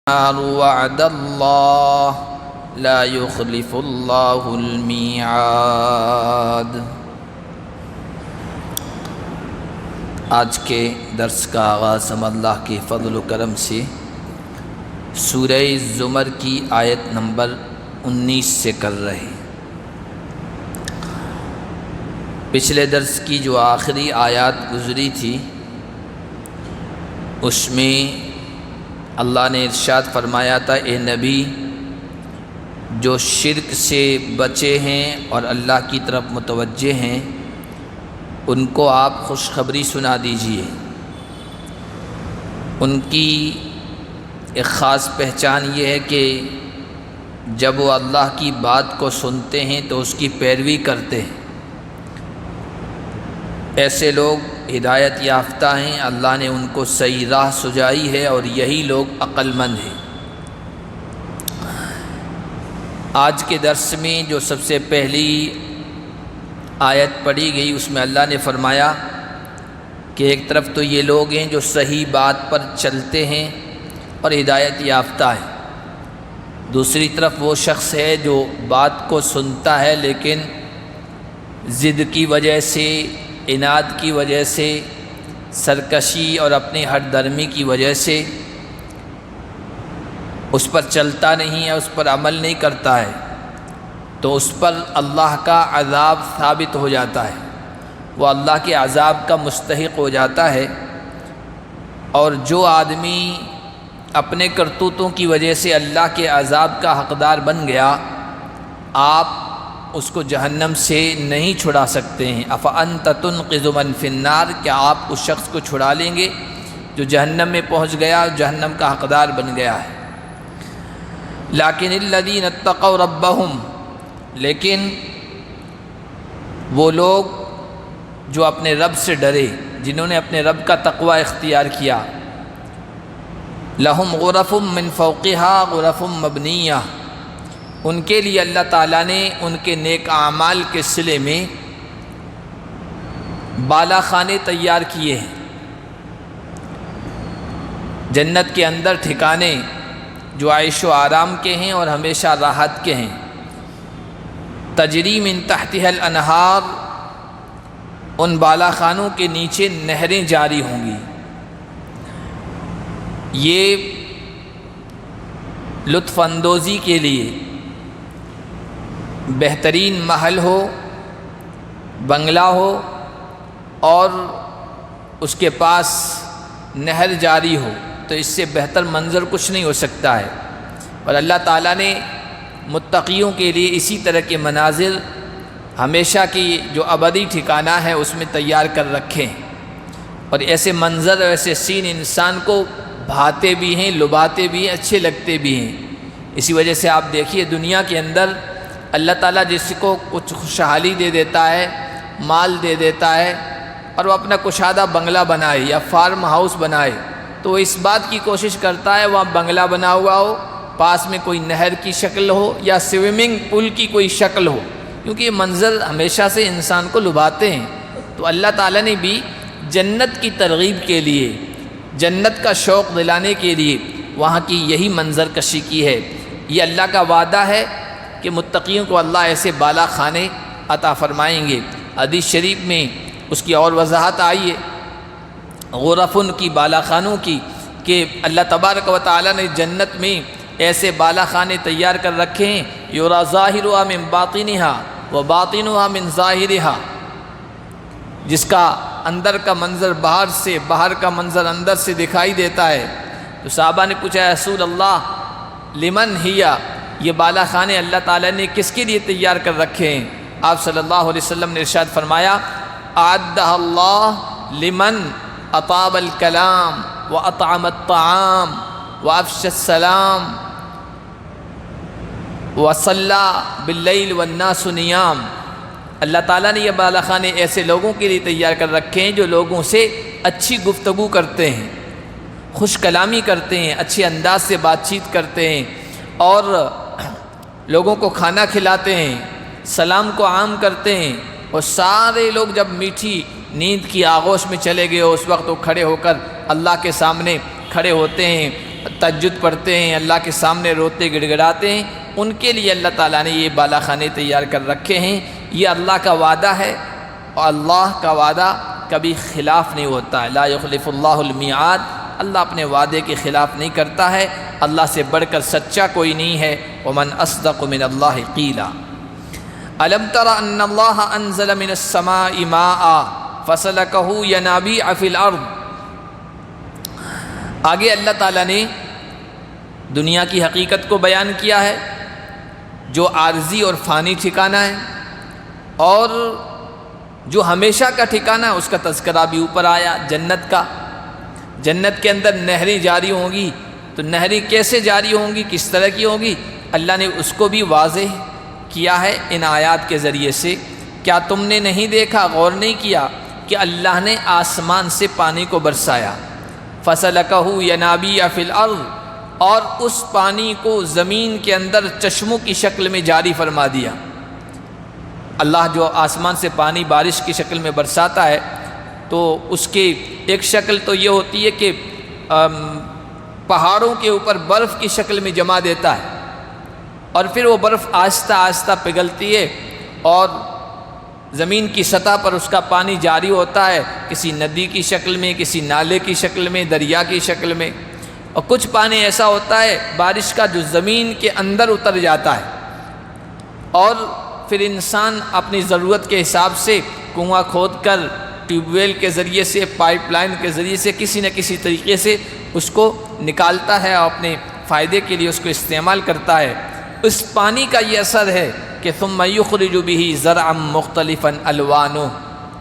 وعد اللہ لا يخلف اللہ المیعاد۔ آج کے درس کا آغاز ہم اللہ کے فضل و کرم سے سورہ زمر کی آیت نمبر 19 سے کر رہے ہیں۔ پچھلے درس کی جو آخری آیات گزری تھی اس میں اللہ نے ارشاد فرمایا تھا، اے نبی جو شرک سے بچے ہیں اور اللہ کی طرف متوجہ ہیں ان کو آپ خوشخبری سنا دیجئے۔ ان کی ایک خاص پہچان یہ ہے کہ جب وہ اللہ کی بات کو سنتے ہیں تو اس کی پیروی کرتے ہیں۔ ایسے لوگ ہدایت یافتہ ہیں، اللہ نے ان کو صحیح راہ سجائی ہے اور یہی لوگ عقل مند ہیں۔ آج کے درس میں جو سب سے پہلی آیت پڑھی گئی اس میں اللہ نے فرمایا کہ ایک طرف تو یہ لوگ ہیں جو صحیح بات پر چلتے ہیں اور ہدایت یافتہ ہیں، دوسری طرف وہ شخص ہے جو بات کو سنتا ہے لیکن ضد کی وجہ سے، عناد کی وجہ سے، سرکشی اور اپنی ہٹ درمی کی وجہ سے اس پر چلتا نہیں ہے، اس پر عمل نہیں کرتا ہے، تو اس پر اللہ کا عذاب ثابت ہو جاتا ہے، وہ اللہ کے عذاب کا مستحق ہو جاتا ہے۔ اور جو آدمی اپنے کرتوتوں کی وجہ سے اللہ کے عذاب کا حقدار بن گیا، آپ اس کو جہنم سے نہیں چھڑا سکتے ہیں۔ افانت تنقذ من فی النار، کیا آپ اس شخص کو چھڑا لیں گے جو جہنم میں پہنچ گیا، جہنم کا حقدار بن گیا ہے۔ لیکن الذین اتقوا ربہم، لیکن وہ لوگ جو اپنے رب سے ڈرے، جنہوں نے اپنے رب کا تقوی اختیار کیا، لہم غرف من فوقہا غرف مبنیہ، ان کے لیے اللہ تعالیٰ نے ان کے نیک اعمال کے صلے میں بالا خانے تیار کیے ہیں۔ جنت کے اندر ٹھکانے جو عیش و آرام کے ہیں اور ہمیشہ راحت کے ہیں۔ تجری من تحتها الانہار، ان بالا خانوں کے نیچے نہریں جاری ہوں گی۔ یہ لطف اندوزی کے لیے بہترین محل ہو، بنگلہ ہو اور اس کے پاس نہر جاری ہو تو اس سے بہتر منظر کچھ نہیں ہو سکتا ہے۔ اور اللہ تعالیٰ نے متقیوں کے لیے اسی طرح کے مناظر ہمیشہ کی جو ابدی ٹھکانہ ہے اس میں تیار کر رکھے ہیں، اور ایسے منظر اور ایسے سین انسان کو بھاتے بھی ہیں، لباتے بھی ہیں، اچھے لگتے بھی ہیں۔ اسی وجہ سے آپ دیکھیے دنیا کے اندر اللہ تعالیٰ جس کو کچھ خوشحالی دے دیتا ہے، مال دے دیتا ہے، اور وہ اپنا کشادہ بنگلہ بنائے یا فارم ہاؤس بنائے تو وہ اس بات کی کوشش کرتا ہے وہاں بنگلہ بنا ہوا ہو، پاس میں کوئی نہر کی شکل ہو یا سوئمنگ پول کی کوئی شکل ہو، کیونکہ یہ منظر ہمیشہ سے انسان کو لبھاتے ہیں۔ تو اللہ تعالیٰ نے بھی جنت کی ترغیب کے لیے، جنت کا شوق دلانے کے لیے وہاں کی یہی منظر کشی کی ہے۔ یہ اللہ کا وعدہ ہے کہ متقیوں کو اللہ ایسے بالا خانے عطا فرمائیں گے۔ حدیث شریف میں اس کی اور وضاحت آئی ہے غرفن کی، بالا خانوں کی، کہ اللہ تبارک و تعالیٰ نے جنت میں ایسے بالا خانے تیار کر رکھے ہیں، یرا ظاہرھا من باطنھا و باطنھا من ظاہرھا، جس کا اندر کا منظر باہر سے، باہر کا منظر اندر سے دکھائی دیتا ہے۔ تو صحابہ نے پوچھا، رسول اللہ لمن ہیا، یہ بالا خانے اللہ تعالیٰ نے کس کے لیے تیار کر رکھے ہیں؟ آپ صلی اللہ علیہ وسلم نے ارشاد فرمایا، اعدہ اللہ لمن اطاب الکلام واطعم الطعام وافشى السلام وصلى باللیل والناس نیام۔ اللہ تعالیٰ نے یہ بالا خانے ایسے لوگوں کے لیے تیار کر رکھے ہیں جو لوگوں سے اچھی گفتگو کرتے ہیں، خوش کلامی کرتے ہیں، اچھے انداز سے بات چیت کرتے ہیں، اور لوگوں کو کھانا کھلاتے ہیں، سلام کو عام کرتے ہیں، اور سارے لوگ جب میٹھی نیند کی آغوش میں چلے گئے اس وقت وہ کھڑے ہو کر اللہ کے سامنے کھڑے ہوتے ہیں تہجد پڑھتے ہیں، اللہ کے سامنے روتے گڑ گڑاتے ہیں، ان کے لیے اللہ تعالیٰ نے یہ بالا خانے تیار کر رکھے ہیں۔ یہ اللہ کا وعدہ ہے، اور اللہ کا وعدہ کبھی خلاف نہیں ہوتا ہے۔ لا یخلف اللہ المیعاد، اللہ اپنے وعدے کے خلاف نہیں کرتا ہے۔ اللہ سے بڑھ کر سچا کوئی نہیں ہے۔ ومن اصدق من اللہ قیلا۔ الم تر ان اللہ انزل من السماء ماء فسلکہ ینابیع فی الارض۔ آگے اللہ تعالیٰ نے دنیا کی حقیقت کو بیان کیا ہے، جو عارضی اور فانی ٹھکانہ ہے، اور جو ہمیشہ کا ٹھکانہ ہے اس کا تذکرہ بھی اوپر آیا، جنت کا۔ جنت کے اندر نہریں جاری ہوں گی، تو نہریں کیسے جاری ہوں گی، کس طرح کی ہوں گی، اللہ نے اس کو بھی واضح کیا ہے ان آیات کے ذریعے سے۔ کیا تم نے نہیں دیکھا، غور نہیں کیا کہ اللہ نے آسمان سے پانی کو برسایا، فسلکہ ینابیع فی الارض، اور اس پانی کو زمین کے اندر چشموں کی شکل میں جاری فرما دیا۔ اللہ جو آسمان سے پانی بارش کی شکل میں برساتا ہے، تو اس کی ایک شکل تو یہ ہوتی ہے کہ پہاڑوں کے اوپر برف کی شکل میں جما دیتا ہے، اور پھر وہ برف آہستہ آہستہ پگھلتی ہے اور زمین کی سطح پر اس کا پانی جاری ہوتا ہے، کسی ندی کی شکل میں، کسی نالے کی شکل میں، دریا کی شکل میں۔ اور کچھ پانی ایسا ہوتا ہے بارش کا جو زمین کے اندر اتر جاتا ہے، اور پھر انسان اپنی ضرورت کے حساب سے کنواں کھود کر ٹیوب ویل کے ذریعے سے، پائپ لائن کے ذریعے سے کسی نہ کسی طریقے سے اس کو نکالتا ہے اور اپنے فائدے کے لیے اس کو استعمال کرتا ہے۔ اس پانی کا یہ اثر ہے کہ ثم یخرج بہ زرعا مختلفا الوانہ،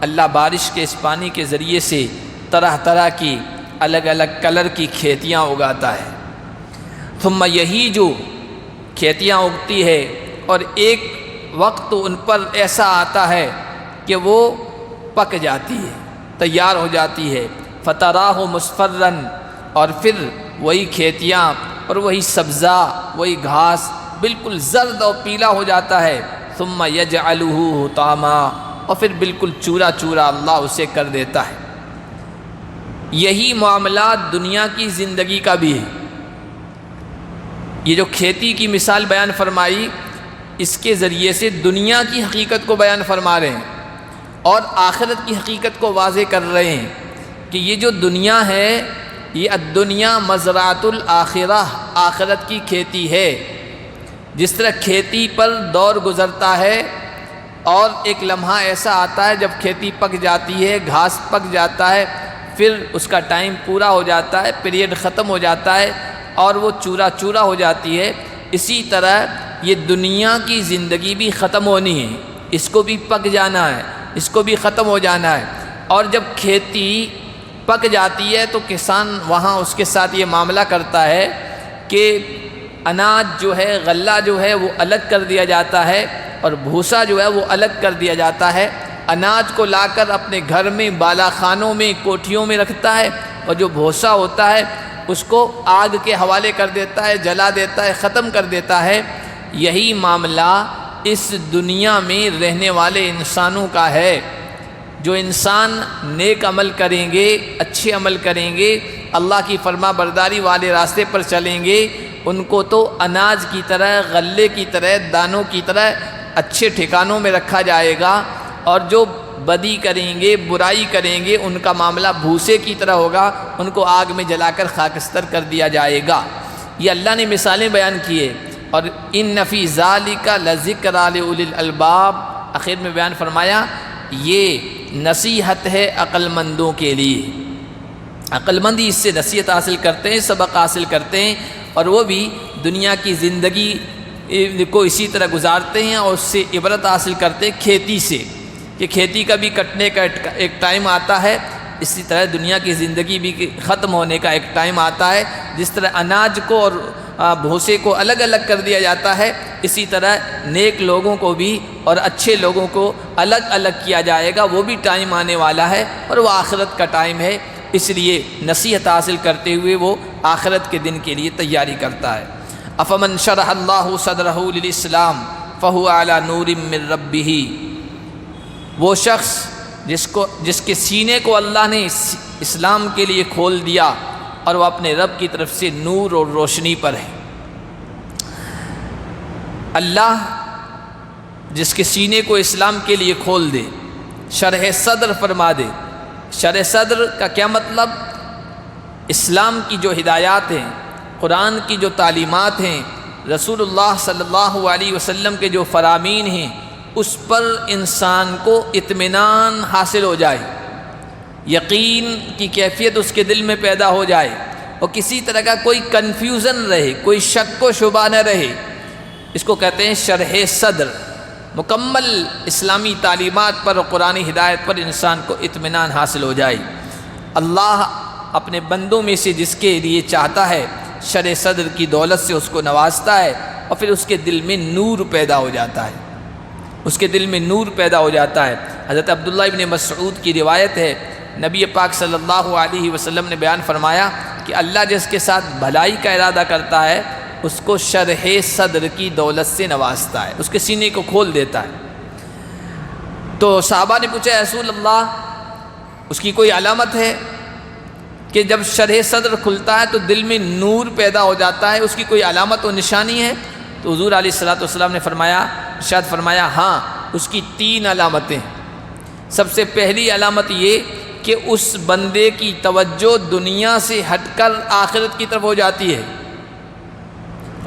اللہ بارش کے اس پانی کے ذریعے سے طرح طرح کی الگ الگ کلر کی کھیتیاں اگاتا ہے۔ ثم یہی جو کھیتیاں اگتی ہے، اور ایک وقت ان پر ایسا آتا ہے کہ وہ پک جاتی ہے، تیار ہو جاتی ہے، فتراہ مصفرا، اور پھر وہی کھیتیاں اور وہی سبزہ، وہی گھاس بالکل زرد اور پیلا ہو جاتا ہے۔ ثم یجعلہ حطاما، اور پھر بالکل چورا چورا اللہ اسے کر دیتا ہے۔ یہی معاملات دنیا کی زندگی کا بھی ہے۔ یہ جو کھیتی کی مثال بیان فرمائی، اس کے ذریعے سے دنیا کی حقیقت کو بیان فرما رہے ہیں، اور آخرت کی حقیقت کو واضح کر رہے ہیں کہ یہ جو دنیا ہے، یہ الدنیا مزرعۃ الآخرہ، آخرت کی کھیتی ہے۔ جس طرح کھیتی پر دور گزرتا ہے، اور ایک لمحہ ایسا آتا ہے جب کھیتی پک جاتی ہے، گھاس پک جاتا ہے، پھر اس کا ٹائم پورا ہو جاتا ہے، پیریڈ ختم ہو جاتا ہے، اور وہ چورا چورا ہو جاتی ہے۔ اسی طرح یہ دنیا کی زندگی بھی ختم ہونی ہے، اس کو بھی پک جانا ہے، اس کو بھی ختم ہو جانا ہے۔ اور جب کھیتی پک جاتی ہے تو کسان وہاں اس کے ساتھ یہ معاملہ کرتا ہے کہ اناج جو ہے، غلہ جو ہے وہ الگ کر دیا جاتا ہے، اور بھوسا جو ہے وہ الگ کر دیا جاتا ہے۔ اناج کو لا کر اپنے گھر میں، بالا خانوں میں، کوٹھیوں میں رکھتا ہے، اور جو بھوسا ہوتا ہے اس کو آگ کے حوالے کر دیتا ہے، جلا دیتا ہے، ختم کر دیتا ہے۔ یہی معاملہ اس دنیا میں رہنے والے انسانوں کا ہے۔ جو انسان نیک عمل کریں گے، اچھے عمل کریں گے، اللہ کی فرما برداری والے راستے پر چلیں گے، ان کو تو اناج کی طرح، غلے کی طرح، دانوں کی طرح اچھے ٹھکانوں میں رکھا جائے گا، اور جو بدی کریں گے، برائی کریں گے، ان کا معاملہ بھوسے کی طرح ہوگا، ان کو آگ میں جلا کر خاکستر کر دیا جائے گا۔ یہ اللہ نے مثالیں بیان کیے۔ اور ان فی ذالک لذکری لاولی الالباب، آخر میں بیان فرمایا یہ نصیحت ہے عقل مندوں کے لیے۔ عقل مند اس سے نصیحت حاصل کرتے ہیں، سبق حاصل کرتے ہیں، اور وہ بھی دنیا کی زندگی کو اسی طرح گزارتے ہیں، اور اس سے عبرت حاصل کرتے ہیں کھیتی سے، کہ کھیتی کا بھی کٹنے کا ایک ٹائم آتا ہے، اسی طرح دنیا کی زندگی بھی ختم ہونے کا ایک ٹائم آتا ہے۔ جس طرح اناج کو اور بھوسے کو الگ الگ کر دیا جاتا ہے، اسی طرح نیک لوگوں کو بھی اور اچھے لوگوں کو الگ الگ کیا جائے گا۔ وہ بھی ٹائم آنے والا ہے، اور وہ آخرت کا ٹائم ہے، اس لیے نصیحت حاصل کرتے ہوئے وہ آخرت کے دن کے لیے تیاری کرتا ہے۔ افمن شرح اللہ صدرہ للاسلام فہو علی نور من ربہ، وہ شخص جس کے سینے کو اللہ نے اسلام کے لیے کھول دیا، اور وہ اپنے رب کی طرف سے نور اور روشنی پر ہے۔ اللہ جس کے سینے کو اسلام کے لیے کھول دے، شرح صدر فرما دے۔ شرح صدر کا کیا مطلب؟ اسلام کی جو ہدایات ہیں، قرآن کی جو تعلیمات ہیں، رسول اللہ صلی اللہ علیہ وسلم کے جو فرامین ہیں، اس پر انسان کو اطمینان حاصل ہو جائے، یقین کی کیفیت اس کے دل میں پیدا ہو جائے، اور کسی طرح کا کوئی کنفیوژن رہے، کوئی شک و شبہ نہ رہے۔ اس کو کہتے ہیں شرح صدر۔ مکمل اسلامی تعلیمات پر اور قرآن ہدایت پر انسان کو اطمینان حاصل ہو جائے۔ اللہ اپنے بندوں میں سے جس کے لیے چاہتا ہے شرح صدر کی دولت سے اس کو نوازتا ہے، اور پھر اس کے دل میں نور پیدا ہو جاتا ہے، اس کے دل میں نور پیدا ہو جاتا ہے۔ حضرت عبداللہ ابن مسعود کی روایت ہے، نبی پاک صلی اللہ علیہ وسلم نے بیان فرمایا کہ اللہ جس کے ساتھ بھلائی کا ارادہ کرتا ہے اس کو شرح صدر کی دولت سے نوازتا ہے، اس کے سینے کو کھول دیتا ہے۔ تو صحابہ نے پوچھا، رسول اللہ اس کی کوئی علامت ہے کہ جب شرح صدر کھلتا ہے تو دل میں نور پیدا ہو جاتا ہے، اس کی کوئی علامت و نشانی ہے؟ تو حضور علیہ الصلوۃ والسلام نے ارشاد فرمایا، ہاں اس کی 3 علامتیں۔ سب سے پہلی علامت یہ کہ اس بندے کی توجہ دنیا سے ہٹ کر آخرت کی طرف ہو جاتی ہے،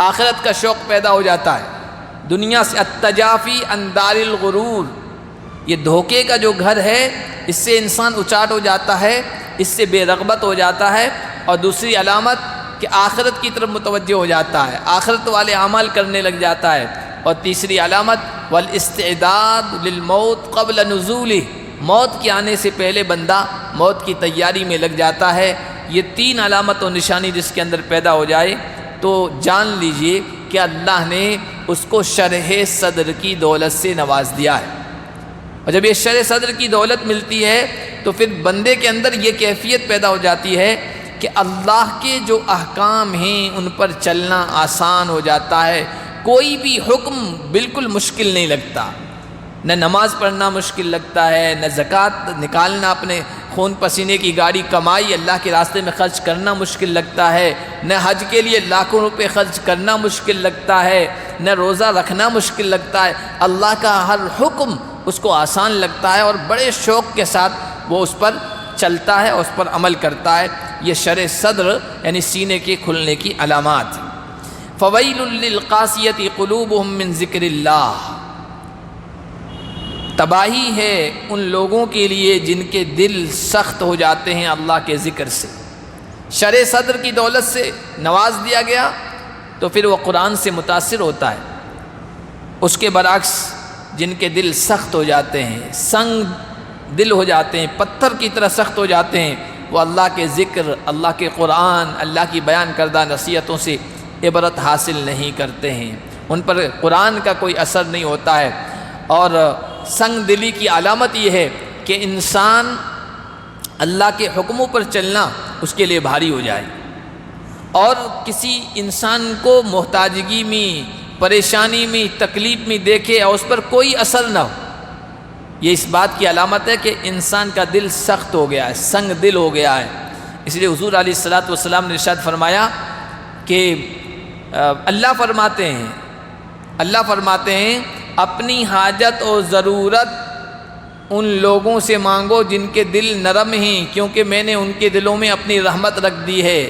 آخرت کا شوق پیدا ہو جاتا ہے دنیا سے۔ التجافی عن دار الغرور، یہ دھوکے کا جو گھر ہے اس سے انسان اچاٹ ہو جاتا ہے، اس سے بے رغبت ہو جاتا ہے۔ اور دوسری علامت کہ آخرت کی طرف متوجہ ہو جاتا ہے، آخرت والے اعمال کرنے لگ جاتا ہے۔ اور تیسری علامت والاستعداد للموت قبل نزولہ، موت کے آنے سے پہلے بندہ موت کی تیاری میں لگ جاتا ہے۔ یہ 3 علامت و نشانی جس کے اندر پیدا ہو جائے تو جان لیجئے کہ اللہ نے اس کو شرح صدر کی دولت سے نواز دیا ہے۔ اور جب یہ شرح صدر کی دولت ملتی ہے تو پھر بندے کے اندر یہ کیفیت پیدا ہو جاتی ہے کہ اللہ کے جو احکام ہیں ان پر چلنا آسان ہو جاتا ہے، کوئی بھی حکم بالکل مشکل نہیں لگتا، نہ نماز پڑھنا مشکل لگتا ہے، نہ زکوٰۃ نکالنا، اپنے خون پسینے کی گاڑی کمائی اللہ کے راستے میں خرچ کرنا مشکل لگتا ہے، نہ حج کے لیے لاکھوں روپے خرچ کرنا مشکل لگتا ہے، نہ روزہ رکھنا مشکل لگتا ہے۔ اللہ کا ہر حکم اس کو آسان لگتا ہے اور بڑے شوق کے ساتھ وہ اس پر چلتا ہے اور اس پر عمل کرتا ہے۔ یہ شرح صدر یعنی سینے کے کھلنے کی علامات۔ فویل للقاسیۃ قلوبہم من ذکر اللہ، تباہی ہے ان لوگوں کے لیے جن کے دل سخت ہو جاتے ہیں اللہ کے ذکر سے۔ شرح صدر کی دولت سے نواز دیا گیا تو پھر وہ قرآن سے متاثر ہوتا ہے، اس کے برعکس جن کے دل سخت ہو جاتے ہیں، سنگ دل ہو جاتے ہیں، پتھر کی طرح سخت ہو جاتے ہیں، وہ اللہ کے ذکر، اللہ کے قرآن، اللہ کی بیان کردہ نصیحتوں سے عبرت حاصل نہیں کرتے ہیں، ان پر قرآن کا کوئی اثر نہیں ہوتا ہے۔ اور سنگ دلی کی علامت یہ ہے کہ انسان اللہ کے حکموں پر چلنا اس کے لیے بھاری ہو جائے، اور کسی انسان کو محتاجگی میں، پریشانی میں، تکلیف میں دیکھے اور اس پر کوئی اثر نہ ہو، یہ اس بات کی علامت ہے کہ انسان کا دل سخت ہو گیا ہے، سنگ دل ہو گیا ہے۔ اس لیے حضور علیہ الصلوۃ والسلام نے ارشاد فرمایا کہ اللہ فرماتے ہیں اپنی حاجت اور ضرورت ان لوگوں سے مانگو جن کے دل نرم ہیں، کیونکہ میں نے ان کے دلوں میں اپنی رحمت رکھ دی ہے۔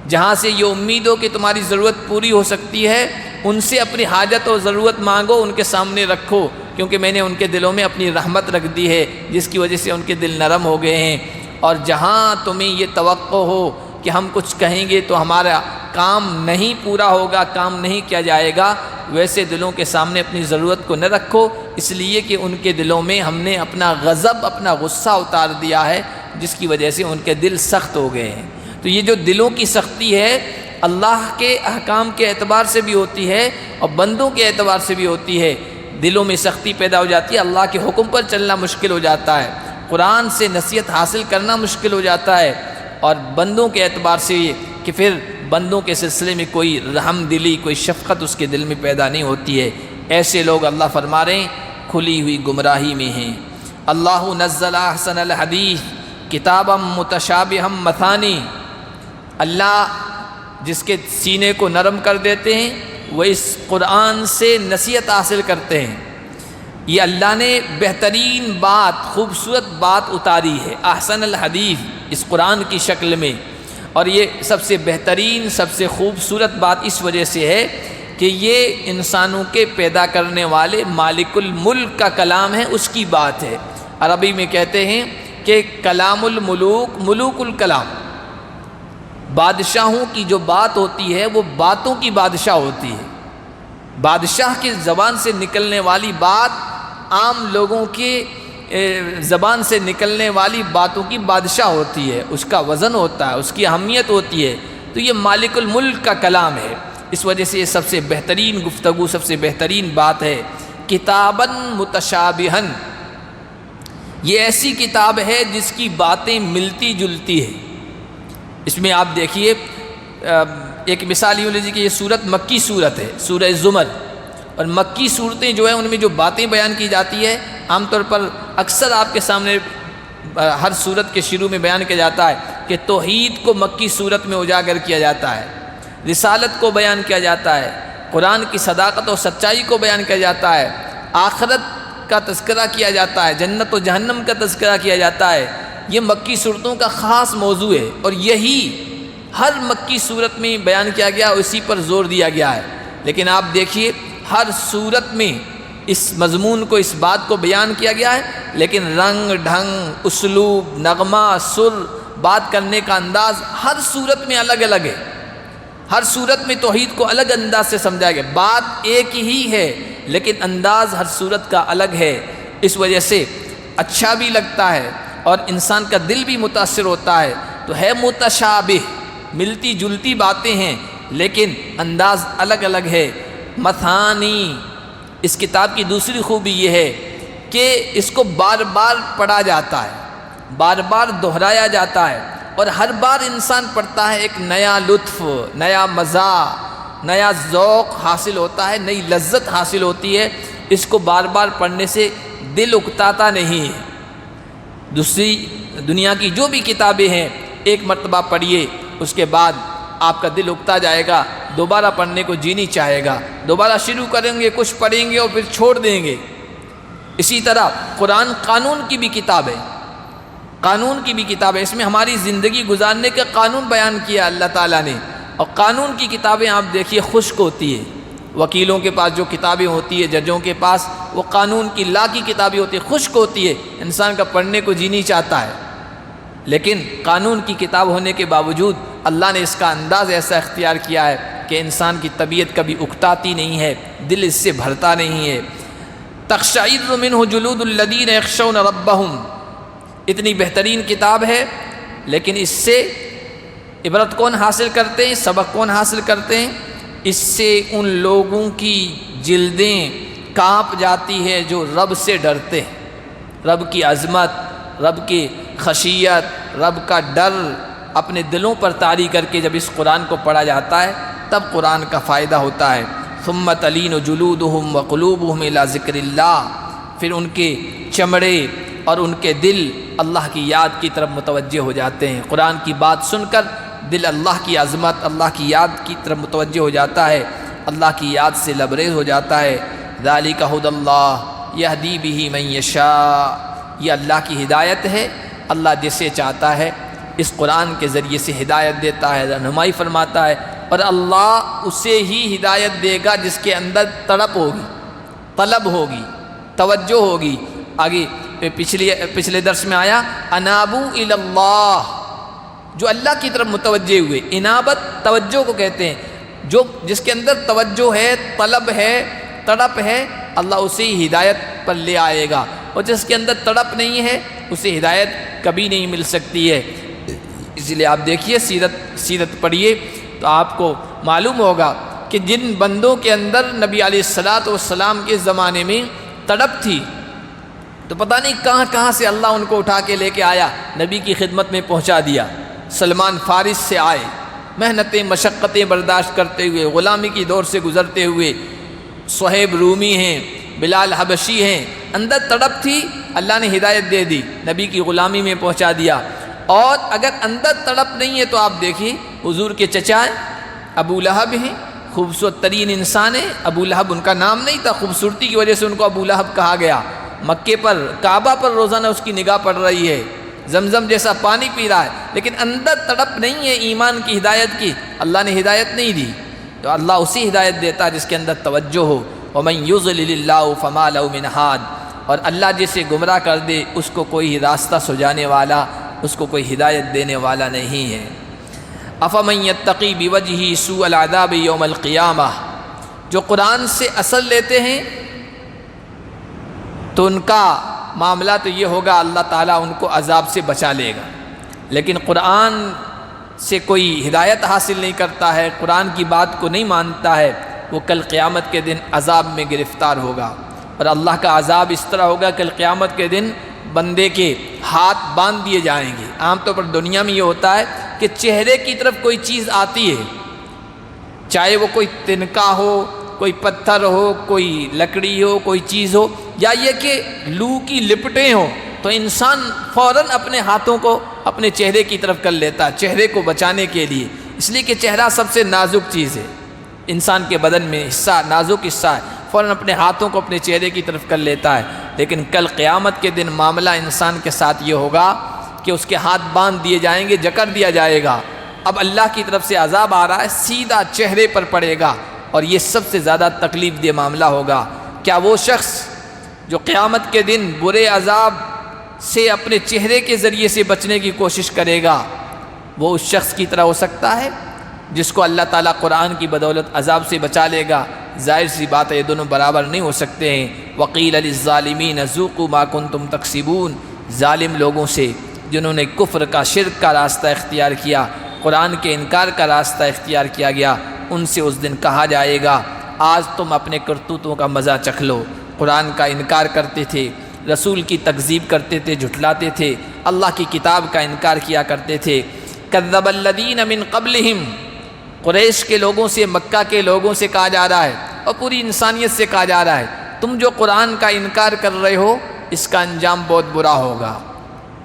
جہاں سے یہ امید ہو کہ تمہاری ضرورت پوری ہو سکتی ہے، ان سے اپنی حاجت اور ضرورت مانگو، ان کے سامنے رکھو، کیونکہ میں نے ان کے دلوں میں اپنی رحمت رکھ دی ہے، جس کی وجہ سے ان کے دل نرم ہو گئے ہیں۔ اور جہاں تمہیں یہ توقع ہو کہ ہم کچھ کہیں گے تو ہمارا کام نہیں پورا ہوگا، کام نہیں کیا جائے گا، ویسے دلوں کے سامنے اپنی ضرورت کو نہ رکھو، اس لیے کہ ان کے دلوں میں ہم نے اپنا غضب، اپنا غصہ اتار دیا ہے، جس کی وجہ سے ان کے دل سخت ہو گئے ہیں۔ تو یہ جو دلوں کی سختی ہے اللہ کے احکام کے اعتبار سے بھی ہوتی ہے اور بندوں کے اعتبار سے بھی ہوتی ہے۔ دلوں میں سختی پیدا ہو جاتی ہے، اللہ کے حکم پر چلنا مشکل ہو جاتا ہے، قرآن سے نصیحت حاصل کرنا مشکل ہو جاتا ہے، اور بندوں کے اعتبار سے یہ کہ پھر بندوں کے سلسلے میں کوئی رحم دلی، کوئی شفقت اس کے دل میں پیدا نہیں ہوتی ہے۔ ایسے لوگ اللہ فرما رہے ہیں کھلی ہوئی گمراہی میں ہیں۔ اللہ نزل احسن الحدیث کتابا متشابہا مثانی، اللہ جس کے سینے کو نرم کر دیتے ہیں وہ اس قرآن سے نصیحت حاصل کرتے ہیں۔ یہ اللہ نے بہترین بات، خوبصورت بات اتاری ہے، احسن الحدیث، اس قرآن کی شکل میں، اور یہ سب سے بہترین، سب سے خوبصورت بات اس وجہ سے ہے کہ یہ انسانوں کے پیدا کرنے والے مالک الملک کا کلام ہے، اس کی بات ہے۔ عربی میں کہتے ہیں کہ کلام الملوک ملوک الکلام، بادشاہوں کی جو بات ہوتی ہے وہ باتوں کی بادشاہ ہوتی ہے۔ بادشاہ کی زبان سے نکلنے والی بات عام لوگوں کی زبان سے نکلنے والی باتوں کی بادشاہ ہوتی ہے، اس کا وزن ہوتا ہے، اس کی اہمیت ہوتی ہے۔ تو یہ مالک الملک کا کلام ہے، اس وجہ سے یہ سب سے بہترین گفتگو، سب سے بہترین بات ہے۔ کتاباً متشابہاً، یہ ایسی کتاب ہے جس کی باتیں ملتی جلتی ہیں۔ اس میں آپ دیکھیے، ایک مثال یوں لیجیے کہ یہ سورت مکی سورت ہے، سورہ زمر، اور مکی صورتیں جو ہیں ان میں جو باتیں بیان کی جاتی ہے عام طور پر اکثر آپ کے سامنے ہر صورت کے شروع میں بیان کیا جاتا ہے کہ توحید کو مکی صورت میں اجاگر کیا جاتا ہے، رسالت کو بیان کیا جاتا ہے، قرآن کی صداقت و سچائی کو بیان کیا جاتا ہے، آخرت کا تذکرہ کیا جاتا ہے، جنت و جہنم کا تذکرہ کیا جاتا ہے۔ یہ مکی صورتوں کا خاص موضوع ہے، اور یہی ہر مکی صورت میں بیان کیا گیا، اسی پر زور دیا گیا ہے۔ لیکن آپ دیکھیے ہر صورت میں اس مضمون کو، اس بات کو بیان کیا گیا ہے، لیکن رنگ ڈھنگ، اسلوب، نغمہ، سر، بات کرنے کا انداز ہر صورت میں الگ الگ ہے۔ ہر صورت میں توحید کو الگ انداز سے سمجھا گیا، بات ایک ہی ہے لیکن انداز ہر صورت کا الگ ہے۔ اس وجہ سے اچھا بھی لگتا ہے اور انسان کا دل بھی متاثر ہوتا ہے۔ تو ہے متشابہ، ملتی جلتی باتیں ہیں لیکن انداز الگ الگ ہے۔ مثانی، اس کتاب کی دوسری خوبی یہ ہے کہ اس کو بار بار پڑھا جاتا ہے، بار بار دہرایا جاتا ہے، اور ہر بار انسان پڑھتا ہے ایک نیا لطف، نیا مزہ، نیا ذوق حاصل ہوتا ہے، نئی لذت حاصل ہوتی ہے۔ اس کو بار بار پڑھنے سے دل اکتاتا نہیں ہے۔ دوسری دنیا کی جو بھی کتابیں ہیں ایک مرتبہ پڑھیے، اس کے بعد آپ کا دل اکتا جائے گا، دوبارہ پڑھنے کو جی نہیں چاہے گا، دوبارہ شروع کریں گے، کچھ پڑھیں گے اور پھر چھوڑ دیں گے۔ اسی طرح قرآن قانون کی بھی کتاب ہے، قانون کی بھی کتاب ہے، اس میں ہماری زندگی گزارنے کا قانون بیان کیا اللہ تعالیٰ نے۔ اور قانون کی کتابیں آپ دیکھیے خشک ہوتی ہے، وکیلوں کے پاس جو کتابیں ہوتی ہے، ججوں کے پاس وہ قانون کی لا کی کتابیں ہوتی ہے، خشک ہوتی ہے، انسان کا پڑھنے کو جی نہیں چاہتا ہے۔ لیکن قانون کی کتاب ہونے کے باوجود اللہ نے اس کا انداز ایسا اختیار کیا ہے کہ انسان کی طبیعت کبھی اکتاتی نہیں ہے، دل اس سے بھرتا نہیں ہے۔ تقشعر منہ جلود الذین یخشون ربہم، اتنی بہترین کتاب ہے، لیکن اس سے عبرت کون حاصل کرتے ہیں، سبق کون حاصل کرتے ہیں؟ اس سے ان لوگوں کی جلدیں کانپ جاتی ہے جو رب سے ڈرتے ہیں۔ رب کی عظمت، رب کی خشیت، رب کا ڈر اپنے دلوں پر طاری کر کے جب اس قرآن کو پڑھا جاتا ہے تب قرآن کا فائدہ ہوتا ہے۔ ثم تلین جلودہم وقلوبہم الی ذکر اللہ، پھر ان کے چمڑے اور ان کے دل اللہ کی یاد کی طرف متوجہ ہو جاتے ہیں۔ قرآن کی بات سن کر دل اللہ کی عظمت، اللہ کی یاد کی طرف متوجہ ہو جاتا ہے، اللہ کی یاد سے لبریز ہو جاتا ہے۔ ذالک ھدی اللہ یہدی بہ من یشاء، یہ اللہ کی ہدایت ہے، اللہ جسے چاہتا ہے اس قرآن کے ذریعے سے ہدایت دیتا ہے، رہنمائی فرماتا ہے، اور اللہ اسے ہی ہدایت دے گا جس کے اندر تڑپ ہوگی، طلب ہوگی، توجہ ہوگی۔ آگے پچھلے درس میں آیا انابو الی اللہ، جو اللہ کی طرف متوجہ ہوئے۔ انابت توجہ کو کہتے ہیں، جو جس کے اندر توجہ ہے، طلب ہے، تڑپ ہے، اللہ اسے ہی ہدایت پر لے آئے گا، اور جس کے اندر تڑپ نہیں ہے اسے ہدایت کبھی نہیں مل سکتی ہے۔ اسی لیے آپ دیکھیے سیرت پڑھیے تو آپ کو معلوم ہوگا کہ جن بندوں کے اندر نبی علیہ السلام کے زمانے میں تڑپ تھی، تو پتہ نہیں کہاں کہاں سے اللہ ان کو اٹھا کے لے کے آیا، نبی کی خدمت میں پہنچا دیا۔ سلمان فارس سے آئے، محنتیں مشقتیں برداشت کرتے ہوئے، غلامی کی دور سے گزرتے ہوئے، صہیب رومی ہیں، بلال حبشی ہیں، اندر تڑپ تھی، اللہ نے ہدایت دے دی، نبی کی غلامی میں پہنچا دیا۔ اور اگر اندر تڑپ نہیں ہے تو آپ دیکھیے حضور کے چچا ابو لہب ہیں، خوبصورت ترین انسان ہے ابو لہب، ان کا نام نہیں تھا، خوبصورتی کی وجہ سے ان کو ابو لہب کہا گیا۔ مکے پر کعبہ پر روزانہ اس کی نگاہ پڑ رہی ہے، زمزم جیسا پانی پی رہا ہے، لیکن اندر تڑپ نہیں ہے ایمان کی، ہدایت کی، اللہ نے ہدایت نہیں دی۔ تو اللہ اسی ہدایت دیتا ہے جس کے اندر توجہ ہو۔ وَمَن يُضْلِلِ اللَّهُ فَمَا لَهُ مِنْ هَادٍ، اور اللہ جسے گمراہ کر دے اس کو کوئی راستہ سجانے والا، اس کو کوئی ہدایت دینے والا نہیں ہے۔ أَفَمَن يَتَّقِي بِوَجْهِهِ سُوءَ الْعَذَابِ يَوْمَ الْقِيَامَةِ، جو قرآن سے اصل لیتے ہیں تو ان کا معاملہ تو یہ ہوگا اللہ تعالیٰ ان کو عذاب سے بچا لے گا، لیکن قرآن سے کوئی ہدایت حاصل نہیں کرتا ہے، قرآن کی بات کو نہیں مانتا ہے، وہ کل قیامت کے دن عذاب میں گرفتار ہوگا۔ اور اللہ کا عذاب اس طرح ہوگا کل قیامت کے دن بندے کے ہاتھ باندھ دیے جائیں گے۔ عام طور پر دنیا میں یہ ہوتا ہے کہ چہرے کی طرف کوئی چیز آتی ہے، چاہے وہ کوئی تنکا ہو، کوئی پتھر ہو، کوئی لکڑی ہو، کوئی چیز ہو، یا یہ کہ لو کی لپٹیں ہوں، تو انسان فوراً اپنے ہاتھوں کو اپنے چہرے کی طرف کر لیتا ہے چہرے کو بچانے کے لیے، اس لیے کہ چہرہ سب سے نازک چیز ہے، انسان کے بدن میں حصہ، نازک حصہ ہے، فوراً اپنے ہاتھوں کو اپنے چہرے کی طرف کر لیتا ہے۔ لیکن کل قیامت کے دن معاملہ انسان کے ساتھ یہ ہوگا کہ اس کے ہاتھ باندھ دیے جائیں گے، جکڑ دیا جائے گا، اب اللہ کی طرف سے عذاب آ رہا ہے، سیدھا چہرے پر پڑے گا، اور یہ سب سے زیادہ تکلیف دہ معاملہ ہوگا۔ کیا وہ شخص جو قیامت کے دن برے عذاب سے اپنے چہرے کے ذریعے سے بچنے کی کوشش کرے گا، وہ اس شخص کی طرح ہو سکتا ہے جس کو اللہ تعالیٰ قرآن کی بدولت عذاب سے بچا لے گا؟ ظاہر سی بات ہے یہ دونوں برابر نہیں ہو سکتے ہیں۔ وقیل للظالمین ذوقوا ما کنتم تکسبون، ظالم لوگوں سے جنہوں نے کفر کا، شرک کا راستہ اختیار کیا، قرآن کے انکار کا راستہ اختیار کیا گیا، ان سے اس دن کہا جائے گا آج تم اپنے کرتوتوں کا مزہ چکھ لو۔ قرآن کا انکار کرتے تھے، رسول کی تکذیب کرتے تھے، جھٹلاتے تھے، اللہ کی کتاب کا انکار کیا کرتے تھے۔ کذب الذین من قبلہم، قریش کے لوگوں سے، مکہ کے لوگوں سے کہا جا رہا ہے اور پوری انسانیت سے کہا جا رہا ہے تم جو قرآن کا انکار کر رہے ہو اس کا انجام بہت برا ہوگا،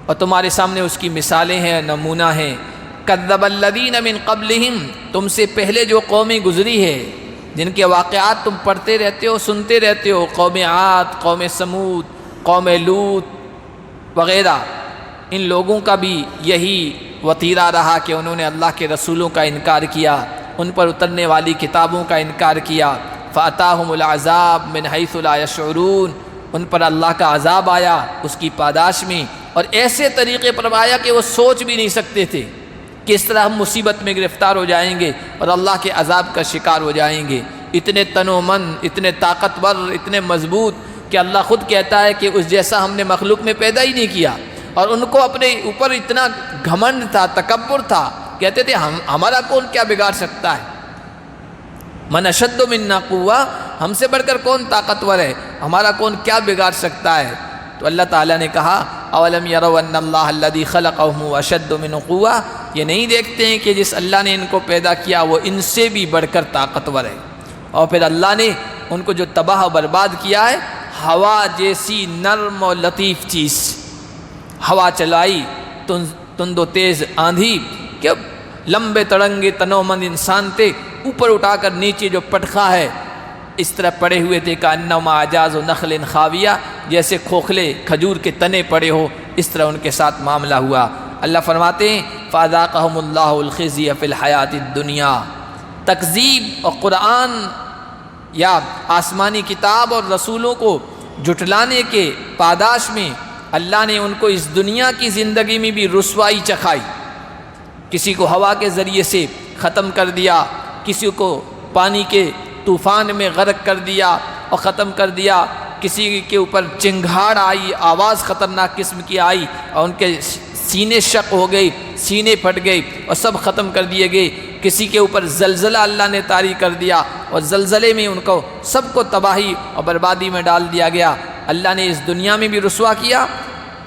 اور تمہارے سامنے اس کی مثالیں ہیں، نمونہ ہیں۔ کذب الذین من قبلہم، تم سے پہلے جو قومیں گزری ہے جن کے واقعات تم پڑھتے رہتے ہو، سنتے رہتے ہو، قوم عاد، قوم سمود، قوم لوط وغیرہ، ان لوگوں کا بھی یہی وتیرہ رہا کہ انہوں نے اللہ کے رسولوں کا انکار کیا، ان پر اترنے والی کتابوں کا انکار کیا۔ فَأَتَاهُمُ الْعَذَابُ مِنْ حَيْثُ لَا يَشْعُرُونَ، ان پر اللہ کا عذاب آیا اس کی پاداش میں، اور ایسے طریقے پر آیا کہ وہ سوچ بھی نہیں سکتے تھے کہ اس طرح ہم مصیبت میں گرفتار ہو جائیں گے اور اللہ کے عذاب کا شکار ہو جائیں گے۔ اتنے تنومند، اتنے طاقتور، اتنے مضبوط کہ اللہ خود کہتا ہے کہ اس جیسا ہم نے مخلوق میں پیدا ہی نہیں کیا، اور ان کو اپنے اوپر اتنا گھمنڈ تھا، تکبر تھا، کہتے تھے ہمارا کون کیا بگاڑ سکتا ہے، من اشد منا قوہ، ہم سے بڑھ کر کون طاقتور ہے، ہمارا کون کیا بگاڑ سکتا ہے۔ تو اللہ تعالیٰ نے کہا اولم یروا ان اللہ الذی خلقهم اشد منه قوہ، یہ نہیں دیکھتے ہیں کہ جس اللہ نے ان کو پیدا کیا وہ ان سے بھی بڑھ کر طاقتور ہے۔ اور پھر اللہ نے ان کو جو تباہ و برباد کیا ہے، ہوا جیسی نرم و لطیف چیز، ہوا چلائی، تند و تیز آندھی، کہ لمبے تڑنگے تنومند انسان تھے، اوپر اٹھا کر نیچے جو پٹخا ہے اس طرح پڑے ہوئے تھے، کأنما اعجاز نخل خاویہ، جیسے کھوکھلے کھجور کے تنے پڑے ہو، اس طرح ان کے ساتھ معاملہ ہوا۔ اللہ فرماتے ہیں فَأَذَاقَهُمُ اللَّهُ الْخِزْيَ فِي الْحَيَاةِ الدُّنْيَا، تکذیب اور قرآن یا آسمانی کتاب اور رسولوں کو جھٹلانے کے پاداش میں اللہ نے ان کو اس دنیا کی زندگی میں بھی رسوائی چکھائی، کسی کو ہوا کے ذریعے سے ختم کر دیا، کسی کو پانی کے طوفان میں غرق کر دیا اور ختم کر دیا، کسی کے اوپر چنگھاڑ آئی، آواز خطرناک قسم کی آئی اور ان کے سینے شق ہو گئی، سینے پھٹ گئی اور سب ختم کر دیے گئے، کسی کے اوپر زلزلہ اللہ نے طاری کر دیا اور زلزلے میں ان کو سب کو تباہی اور بربادی میں ڈال دیا گیا۔ اللہ نے اس دنیا میں بھی رسوا کیا،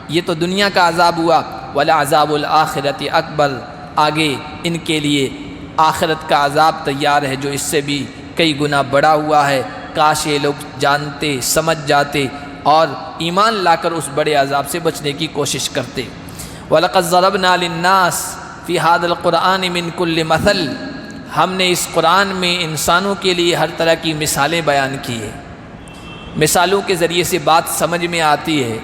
یہ تو دنیا کا عذاب ہوا، وَلَعَذَابُ الْآخِرَةِ أَكْبَرُ، آگے ان کے لیے آخرت کا عذاب تیار ہے جو اس سے بھی کئی گنا بڑا ہوا ہے۔ کاش یہ لوگ جانتے، سمجھ جاتے اور ایمان لا کر اس بڑے عذاب سے بچنے کی کوشش کرتے۔ وَلَقَدْ ضَرَبْنَا لِلنَّاسِ فِي هَذَا الْقُرْآنِ مِنْ كُلِّ مَثَلٍ، ہم نے اس قرآن میں انسانوں کے لیے ہر طرح کی مثالیں بیان کی ہیں۔ مثالوں کے ذریعے سے بات سمجھ میں آتی ہے۔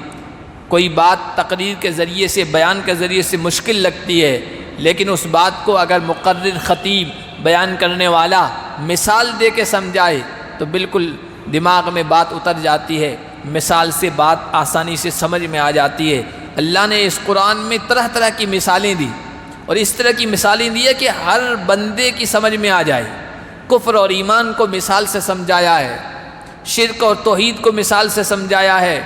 کوئی بات تقریر کے ذریعے سے، بیان کے ذریعے سے مشکل لگتی ہے، لیکن اس بات کو اگر مقرر، خطیب، بیان کرنے والا مثال دے کے سمجھائے تو بالکل دماغ میں بات اتر جاتی ہے، مثال سے بات آسانی سے سمجھ میں آ جاتی ہے۔ اللہ نے اس قرآن میں طرح طرح کی مثالیں دی، اور اس طرح کی مثالیں دی ہے کہ ہر بندے کی سمجھ میں آ جائے۔ کفر اور ایمان کو مثال سے سمجھایا ہے، شرک اور توحید کو مثال سے سمجھایا ہے،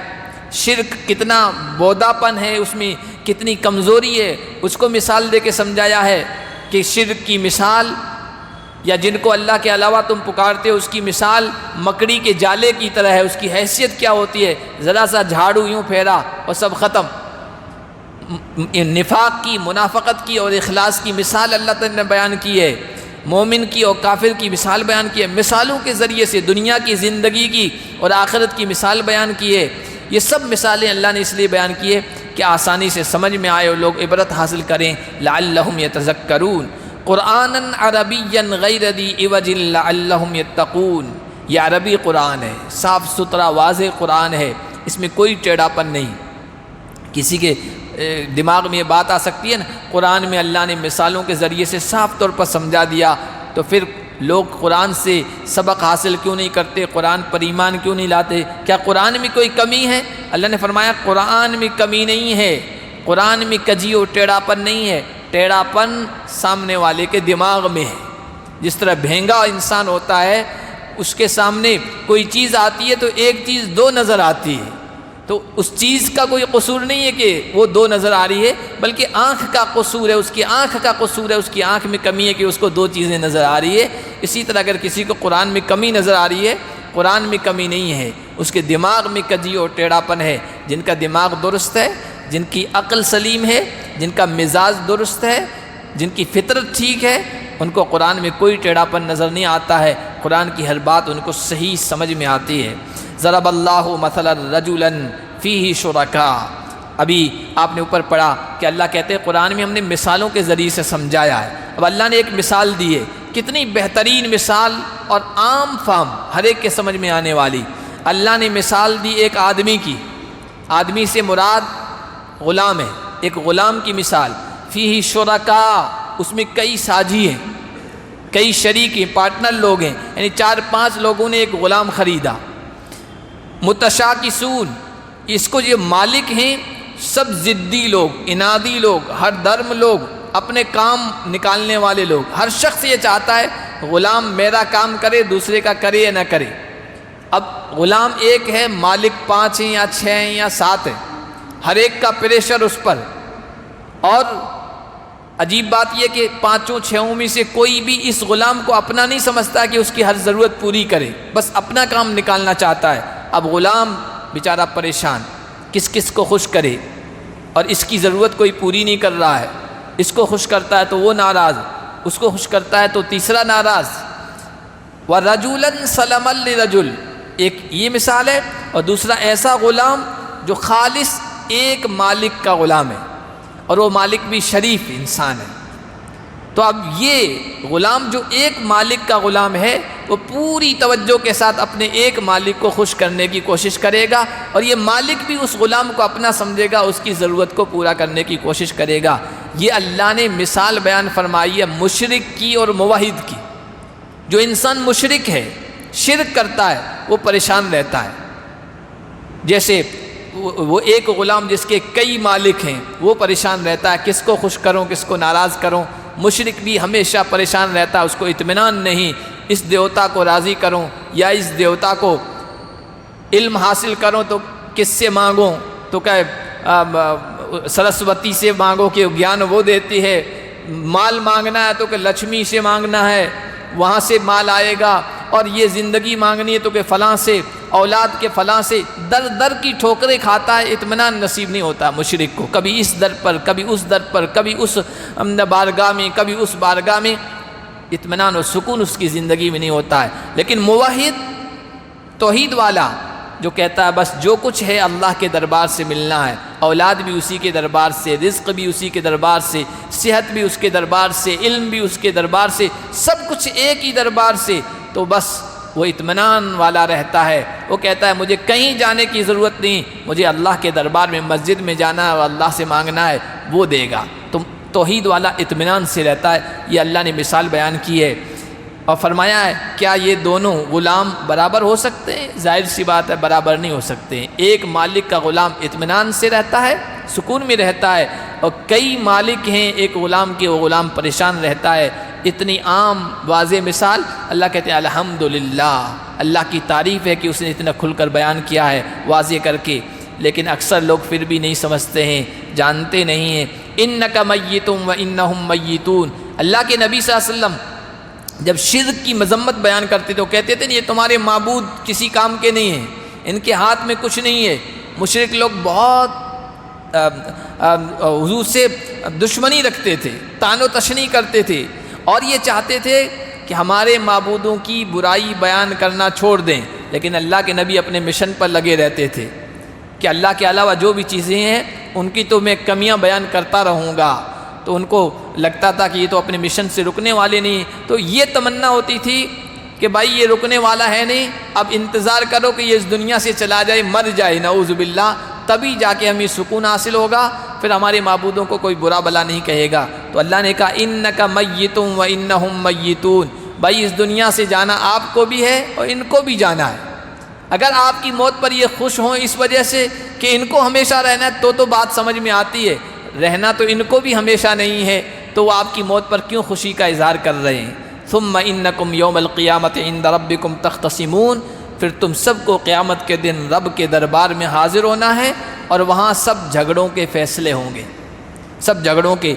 شرک کتنا بوداپن ہے، اس میں کتنی کمزوری ہے، اس کو مثال دے کے سمجھایا ہے کہ شرک کی مثال، یا جن کو اللہ کے علاوہ تم پکارتے ہو، اس کی مثال مکڑی کے جالے کی طرح ہے۔ اس کی حیثیت کیا ہوتی ہے؟ ذرا سا جھاڑو یوں پھیرا اور سب ختم۔ نفاق کی، منافقت کی اور اخلاص کی مثال اللہ تعالی نے بیان کی ہے، مومن کی اور کافر کی مثال بیان کی ہے۔ مثالوں کے ذریعے سے دنیا کی زندگی کی اور آخرت کی مثال بیان کی ہے۔ یہ سب مثالیں اللہ نے اس لیے بیان کی ہے کہ آسانی سے سمجھ میں آئے اور لوگ عبرت حاصل کریں۔ لعلہم یتذکرون، قرآناً عربیاً غیر ذی عوج لعلہم یتقون۔ یہ عربی قرآن ہے، صاف ستھرا واضح قرآن ہے، اس میں کوئی ٹیڑھا پن نہیں۔ کسی کے دماغ میں یہ بات آ سکتی ہے نا، قرآن میں اللہ نے مثالوں کے ذریعے سے صاف طور پر سمجھا دیا، تو پھر لوگ قرآن سے سبق حاصل کیوں نہیں کرتے؟ قرآن پر ایمان کیوں نہیں لاتے؟ کیا قرآن میں کوئی کمی ہے؟ اللہ نے فرمایا قرآن میں کمی نہیں ہے، قرآن میں کجی و ٹیڑھا پن نہیں ہے، ٹیڑھا پن سامنے والے کے دماغ میں ہے۔ جس طرح بھینگا انسان ہوتا ہے، اس کے سامنے کوئی چیز آتی ہے تو ایک چیز دو نظر آتی ہے، تو اس چیز کا کوئی قصور نہیں ہے کہ وہ دو نظر آ رہی ہے، بلکہ آنکھ کا قصور ہے، اس کی آنکھ کا قصور ہے، اس کی آنکھ میں کمی ہے کہ اس کو دو چیزیں نظر آ رہی ہے۔ اسی طرح اگر کسی کو قرآن میں کمی نظر آ رہی ہے، قرآن میں کمی نہیں ہے، اس کے دماغ میں کجی اور ٹیڑھا پن ہے۔ جن کا دماغ درست ہے، جن کی عقل سلیم ہے، جن کا مزاج درست ہے، جن کی فطرت ٹھیک ہے، ان کو قرآن میں کوئی ٹیڑھا پن نظر نہیں آتا ہے، قرآن کی ہر بات ان کو صحیح سمجھ میں آتی ہے۔ ضرب اللہ مثلا رجلا فیہ شرکاء، ابھی آپ نے اوپر پڑھا کہ اللہ کہتے ہیں قرآن میں ہم نے مثالوں کے ذریعے سے سمجھایا ہے۔ اب اللہ نے ایک مثال دی ہے، کتنی بہترین مثال اور عام فہم ہر ایک کے سمجھ میں آنے والی۔ اللہ نے مثال دی ایک آدمی کی، آدمی سے مراد غلام ہے، ایک غلام کی مثال۔ فیہ شرکاء، اس میں کئی ساجی ہیں، کئی شریک ہیں، پارٹنر لوگ ہیں، یعنی 4-5 لوگوں نے ایک غلام خریدا۔ متشاکسون، اس کو یہ مالک ہیں سب ضدی لوگ، انادی لوگ، ہر دھرم لوگ، اپنے کام نکالنے والے لوگ۔ ہر شخص یہ چاہتا ہے غلام میرا کام کرے، دوسرے کا کرے یا نہ کرے۔ اب غلام ایک ہے، مالک 5 ہیں یا 6 ہیں یا 7 ہیں، ہر ایک کا پریشر اس پر۔ اور عجیب بات یہ کہ 5-6 میں سے کوئی بھی اس غلام کو اپنا نہیں سمجھتا کہ اس کی ہر ضرورت پوری کرے، بس اپنا کام نکالنا چاہتا ہے۔ اب غلام بیچارہ پریشان، کس کس کو خوش کرے، اور اس کی ضرورت کوئی پوری نہیں کر رہا ہے۔ اس کو خوش کرتا ہے تو وہ ناراض، اس کو خوش کرتا ہے تو تیسرا ناراض۔ وَرَجُلًا سَلَمًا لِرَجُلٍ، ایک یہ مثال ہے، اور دوسرا ایسا غلام جو خالص ایک مالک کا غلام ہے، اور وہ مالک بھی شریف انسان ہے۔ تو اب یہ غلام جو ایک مالک کا غلام ہے، وہ پوری توجہ کے ساتھ اپنے ایک مالک کو خوش کرنے کی کوشش کرے گا، اور یہ مالک بھی اس غلام کو اپنا سمجھے گا، اس کی ضرورت کو پورا کرنے کی کوشش کرے گا۔ یہ اللہ نے مثال بیان فرمائی ہے مشرک کی اور موحد کی۔ جو انسان مشرک ہے، شرک کرتا ہے، وہ پریشان رہتا ہے۔ جیسے وہ ایک غلام جس کے کئی مالک ہیں، وہ پریشان رہتا ہے، کس کو خوش کروں، کس کو ناراض کروں۔ مشرک بھی ہمیشہ پریشان رہتا ہے، اس کو اطمینان نہیں، اس دیوتا کو راضی کروں یا اس دیوتا کو علم حاصل کروں تو کس سے مانگوں، تو کہ سرسوتی سے مانگو کہ گیان وہ دیتی ہے، مال مانگنا ہے تو کہ لکشمی سے مانگنا ہے، وہاں سے مال آئے گا، اور یہ زندگی مانگنی ہے تو کہ فلاں سے، اولاد کے فلاں سے، در در کی ٹھوکریں کھاتا ہے، اطمینان نصیب نہیں ہوتا مشرک کو، کبھی اس در پر، کبھی اس در پر، کبھی اس بارگاہ میں، کبھی اس بارگاہ میں، اطمینان و سکون اس کی زندگی میں نہیں ہوتا ہے۔ لیکن موحد، توحید والا جو کہتا ہے بس جو کچھ ہے اللہ کے دربار سے ملنا ہے، اولاد بھی اسی کے دربار سے، رزق بھی اسی کے دربار سے، صحت بھی اس کے دربار سے، علم بھی اس کے دربار سے، سب کچھ ایک ہی دربار سے، تو بس وہ اطمینان والا رہتا ہے۔ وہ کہتا ہے مجھے کہیں جانے کی ضرورت نہیں، مجھے اللہ کے دربار میں مسجد میں جانا ہے اور اللہ سے مانگنا ہے، وہ دے گا۔ تو توحید والا اطمینان سے رہتا ہے۔ یہ اللہ نے مثال بیان کی ہے اور فرمایا ہے کیا یہ دونوں غلام برابر ہو سکتے ہیں؟ ظاہر سی بات ہے برابر نہیں ہو سکتے ہیں۔ ایک مالک کا غلام اطمینان سے رہتا ہے، سکون میں رہتا ہے، اور کئی مالک ہیں ایک غلام کے، وہ غلام پریشان رہتا ہے۔ اتنی عام واضح مثال اللہ کہتے ہیں الحمدللہ، اللہ کی تعریف ہے کہ اس نے اتنا کھل کر بیان کیا ہے واضح کر کے، لیکن اکثر لوگ پھر بھی نہیں سمجھتے ہیں، جانتے نہیں ہیں۔ انک میت و انہم میتون، اللہ کے نبی صلی اللہ علیہ وسلم جب شرک کی مذمت بیان کرتے تھے تو کہتے تھے یہ تمہارے معبود کسی کام کے نہیں ہیں، ان کے ہاتھ میں کچھ نہیں ہے۔ مشرک لوگ بہت حضور سے دشمنی رکھتے تھے، طعن و تشنیع کرتے تھے، اور یہ چاہتے تھے کہ ہمارے معبودوں کی برائی بیان کرنا چھوڑ دیں، لیکن اللہ کے نبی اپنے مشن پر لگے رہتے تھے کہ اللہ کے علاوہ جو بھی چیزیں ہیں ان کی تو میں کمیاں بیان کرتا رہوں گا۔ تو ان کو لگتا تھا کہ یہ تو اپنے مشن سے رکنے والے نہیں، تو یہ تمنا ہوتی تھی کہ بھائی یہ رکنے والا ہے نہیں، اب انتظار کرو کہ یہ اس دنیا سے چلا جائے، مر جائے نعوذ باللہ، تبھی جا کے ہمیں سکون حاصل ہوگا، پھر ہمارے معبودوں کو کوئی برا بلا نہیں کہے گا۔ تو اللہ نے کہا انک میت و انہم میتون، بھائی اس دنیا سے جانا آپ کو بھی ہے اور ان کو بھی جانا ہے۔ اگر آپ کی موت پر یہ خوش ہوں اس وجہ سے کہ ان کو ہمیشہ رہنا ہے تو بات سمجھ میں آتی ہے، رہنا تو ان کو بھی ہمیشہ نہیں ہے، تو وہ آپ کی موت پر کیوں خوشی کا اظہار کر رہے ہیں؟ ثم انکم یوم القیامت عند ربکم تختصمون، پھر تم سب کو قیامت کے دن رب کے دربار میں حاضر ہونا ہے، اور وہاں سب جھگڑوں کے فیصلے ہوں گے۔ سب جھگڑوں کے،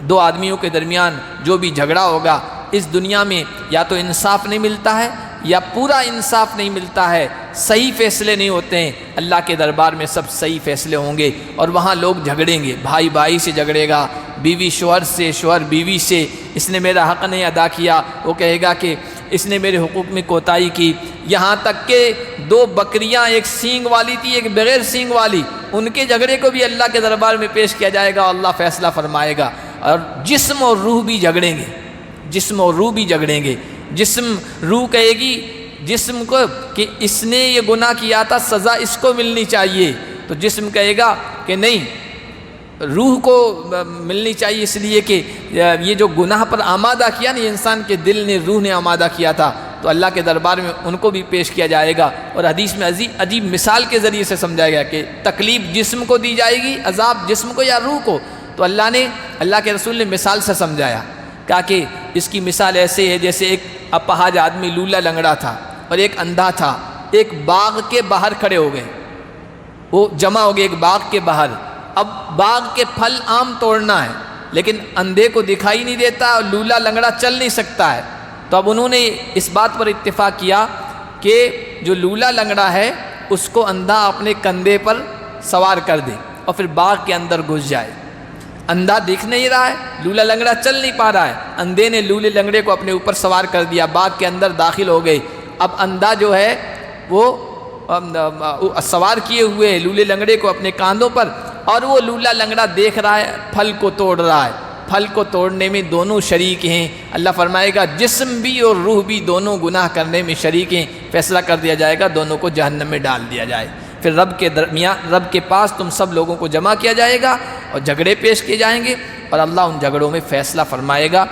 دو آدمیوں کے درمیان جو بھی جھگڑا ہوگا اس دنیا میں یا تو انصاف نہیں ملتا ہے یا پورا انصاف نہیں ملتا ہے، صحیح فیصلے نہیں ہوتے ہیں، اللہ کے دربار میں سب صحیح فیصلے ہوں گے، اور وہاں لوگ جھگڑیں گے، بھائی بھائی سے جھگڑے گا، بیوی شوہر سے، شوہر بیوی سے، اس نے میرا حق نہیں ادا کیا، وہ کہے گا کہ اس نے میرے حقوق میں کوتاہی کی، یہاں تک کہ دو بکریاں، ایک سینگ والی تھی ایک بغیر سینگ والی، ان کے جھگڑے کو بھی اللہ کے دربار میں پیش کیا جائے گا، اللہ فیصلہ فرمائے گا۔ اور جسم اور روح بھی جھگڑیں گے، جسم اور روح بھی جھگڑیں گے۔ جسم، روح کہے گی جسم کو کہ اس نے یہ گناہ کیا تھا، سزا اس کو ملنی چاہیے، تو جسم کہے گا کہ نہیں، روح کو ملنی چاہیے، اس لیے کہ یہ جو گناہ پر آمادہ کیا نا انسان کے دل نے، روح نے آمادہ کیا تھا، تو اللہ کے دربار میں ان کو بھی پیش کیا جائے گا۔ اور حدیث میں عجیب مثال کے ذریعے سے سمجھایا گیا کہ تکلیف جسم کو دی جائے گی، عذاب جسم کو یا روح کو، تو اللہ کے رسول نے مثال سے سمجھایا، کہا کہ اس کی مثال ایسے ہے جیسے ایک اپاہج آدمی لولا لنگڑا تھا اور ایک اندھا تھا، ایک باغ کے باہر کھڑے ہو گئے، وہ جمع ہو گئے ایک باغ کے باہر۔ اب باغ کے پھل آم توڑنا ہے، لیکن اندھے کو دکھائی نہیں دیتا اور لولا لنگڑا چل نہیں سکتا ہے، تو اب انہوں نے اس بات پر اتفاق کیا کہ جو لولا لنگڑا ہے اس کو اندھا اپنے کندھے پر سوار کر دے اور پھر باغ کے اندر گھس جائے۔ اندھا دکھ نہیں رہا ہے، لولا لنگڑا چل نہیں پا رہا ہے، اندھے نے لولے لنگڑے کو اپنے اوپر سوار کر دیا، باغ کے اندر داخل ہو گئے۔ اب اندھا جو ہے وہ سوار کیے ہوئے لولے لنگڑے کو اپنے کاندھوں پر، اور وہ لولا لنگڑا دیکھ رہا ہے، پھل کو توڑ رہا ہے، پھل کو توڑنے میں دونوں شریک ہیں۔ اللہ فرمائے گا جسم بھی اور روح بھی دونوں گناہ کرنے میں شریک ہیں، فیصلہ کر دیا جائے گا دونوں کو جہنم میں ڈال دیا جائے۔ پھر رب کے پاس تم سب لوگوں کو جمع کیا جائے گا اور جھگڑے پیش کیے جائیں گے، اور اللہ ان جھگڑوں میں فیصلہ فرمائے گا۔